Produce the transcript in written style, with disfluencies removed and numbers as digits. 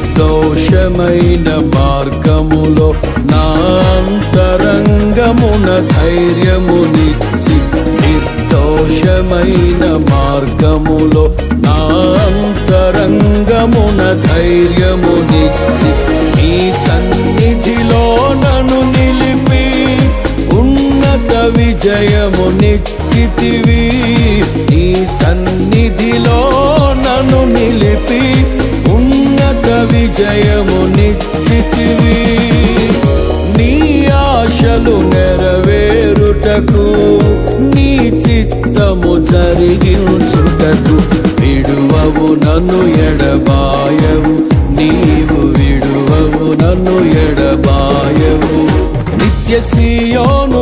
నిర్దోషమైన మార్గములో నా అంతరంగమున ధైర్యమునిచ్చి, నిర్దోషమైన మార్గములో నా అంతరంగమున ధైర్యమునిచ్చి, నీ సన్నిధిలో నన్ను నిలిపి ఉన్నత విజయమునిచ్చితివి. నీ సన్నిధిలో నన్ను నిలిపి ఉన్నత విజయమునిచ్చితివి. నీ ఆశలు నెరవేరుటకు, నీ చిత్తము జరిగించుటకు విడువవు నన్ను ఎడబాయవు, నీవు విడువవు నన్ను ఎడబాయవు. నిత్య సీయోను